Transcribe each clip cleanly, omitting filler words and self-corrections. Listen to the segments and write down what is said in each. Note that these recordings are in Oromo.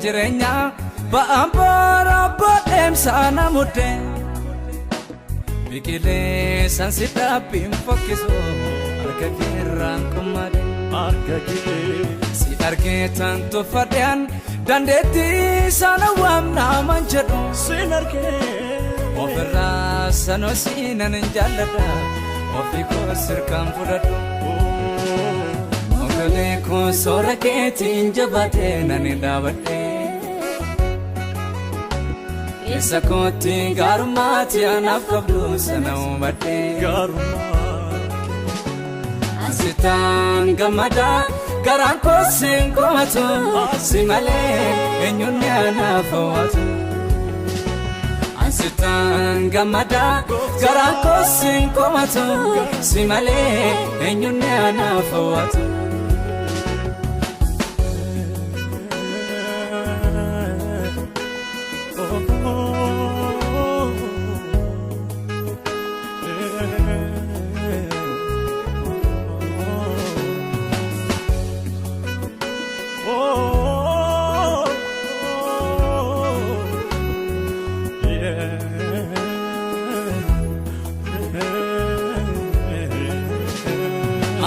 jirenya ba'ambara bodem sana mudde bikile sansita bimfokiso argakiran kumade argakile si argetan to fadyan dandeti sana wamna manjado sinarke ofra sano sinan jalada ofiko sirkam fudadu ogale ko sorake tinjabate nani davate esakoti garmati anafabdu sanau bate garmat asitan gamada garan ko sinkomato simale enyunya nafawatu asitan gamada garan ko sinkomato simale enyunya nafawatu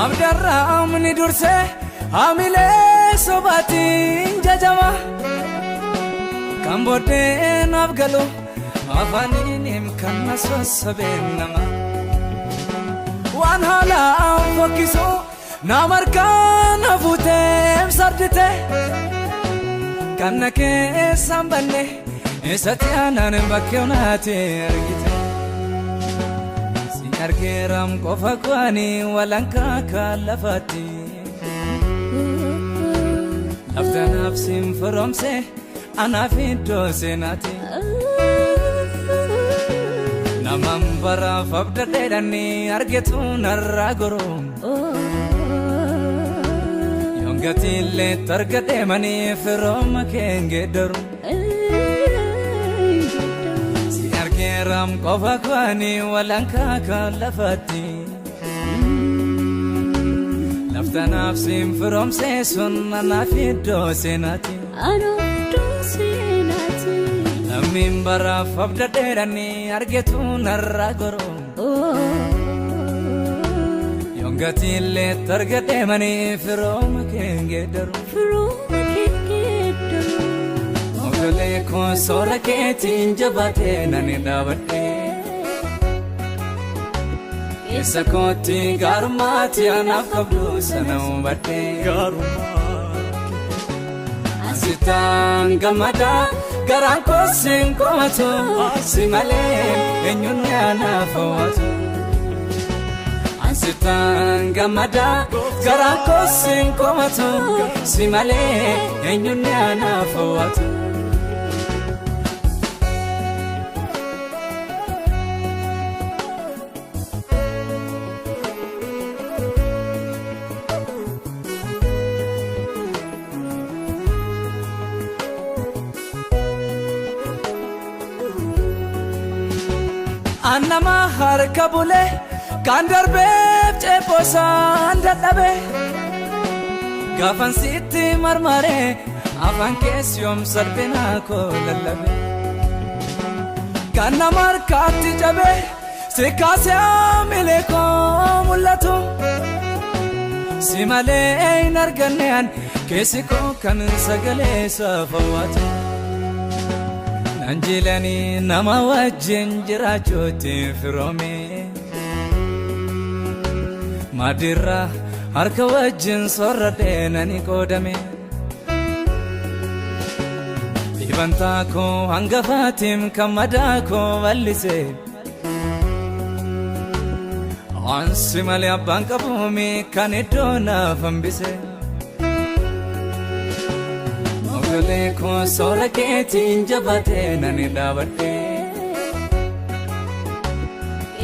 abdarra amni durse amile sobatin jajama kambode nabgalo afaninim kannaso sabenama wan hala fokiso namarkan afutem sardite kannake sambanne esatianan bakkewnate argite argeram kofakwani walanka kalafati after nafsim fromse anafido senati namambara fabda dedani argetu narragorum yongatile targade mani from kengederum ram kofakwani walanka kalafati lafta nafsim from sesun nafido senati namimbara fabda derani argetu narragoro yongatile targade mani from kengederu ogale ko sorake tinjabate nani davate esakoti garmati anafabdu sanau bate garmat asitan gamada garan ko sinkomato simale enyunya nafawatu asitan gamada garan ko sinkomato simale enyunya nafawatu annama harkabule kandarbe cheposan dadabe gafan sitti marmare afan kesyom sarbena ko lallabe kannamar katti jabe sikase amile ko mullatu simale narganean kesiko kan sagale safawatu anjilani nama wajin jirachuti firome madira harka wajin sorrade nani kodame ibanta ko hangafatim kamada ko wallise ansimale abankabumi kanidona fambise ogale ko sorake tinjabate nani davate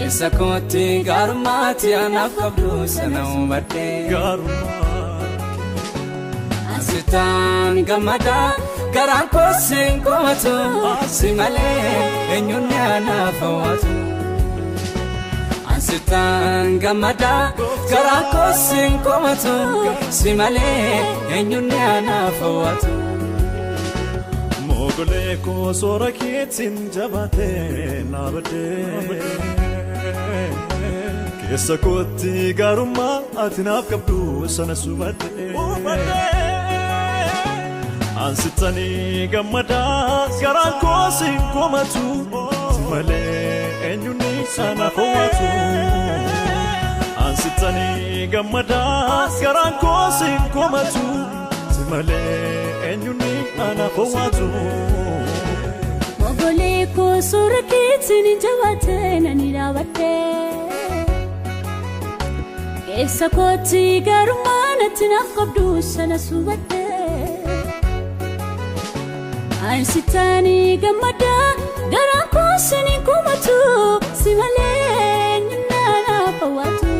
esakoti garmati anafabdu sanau bate garmat asitan gamada garan ko sinkomato simale enyunya nafawatu asitan gamada garan ko sinkomato simale enyunya nafawatu mogoleko sora keetin jabate nabade keessa kootti gaarummaa ati naaf qabdu sana subadde ansitanii gammadaa garaan koo siin komatu malee eenyuun sana hawwatu ansitanii gammadaa garaan koo siin komatu malee eenyuun sana hawwatu mogoleko sora keetin jabate nani raawwadhe keessa kootti gaarummaa ati naaf qabdu sana subadde ansitanii gammadaa garaan koo siin komatu malee eenyuun sana hawwatu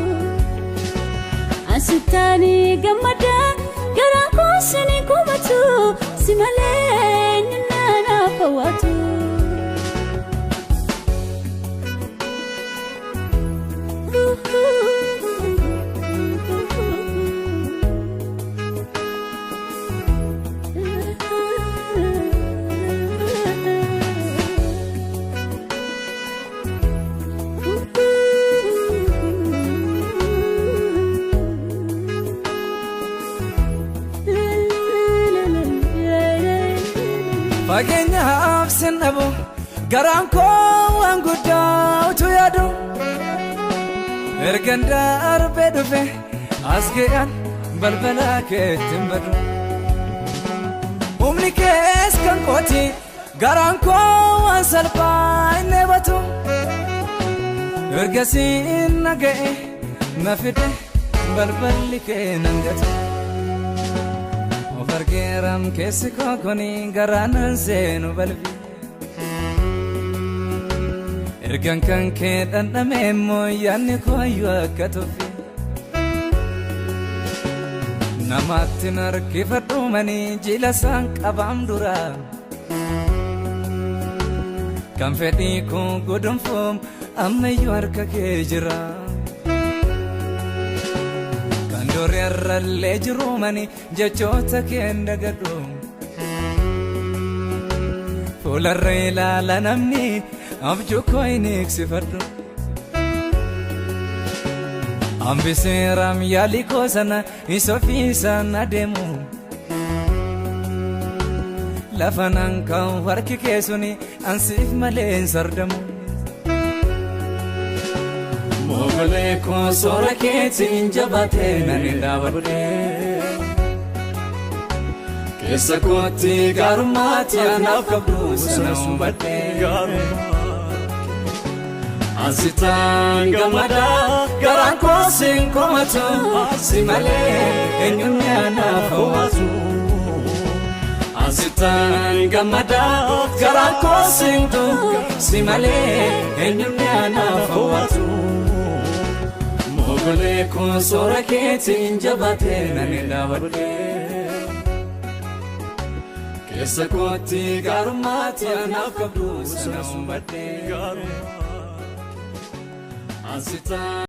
ansitanii gammadaa garaan koo siin komatu malee eenyuun sana hawwatu Fageenyaaf sin dhabu garaan koo waan guddaatu yaadu ergan darbee dhufe as ga'an balbala keetti badu humni kees kan kooti garaan koo waan salphaa hin eebatu ergasiin naga'e na fide balballi kee nan gatu Fargeeram keessi kookoni garaan seenu balbi ergan kan kee dhandhame immoo yaadni kooyyuu akka tuffi namaatti narkifadhu manii jila isaan qabaam dura kan fedhii koo godhunfuum ammayyuu harka kee jira Dori arralee jiru mani jechoota kee dagadhu fuularra ilaala namni abjuu koo hin eegsifadhu ambiseeraam yaalii koo sana isofiisaan adeemu lafa nan kan harki kee suni ansiif malee hin sardamu mogoleko sora keetin jabate nani raawwadhe keessa kootti gaarummaa ati naaf qabdu sana hubadhe ansitanii gammadaa garaan koo siin komatu malee eenyuun naaf hawwatu ansitanii gammadaa garaan koo siin malee eenyuun naaf hawwatu mogoleko sora keetin jabate nani raawwadhe keessa kootti gaarummaa ati naaf qabdu sana hubadhe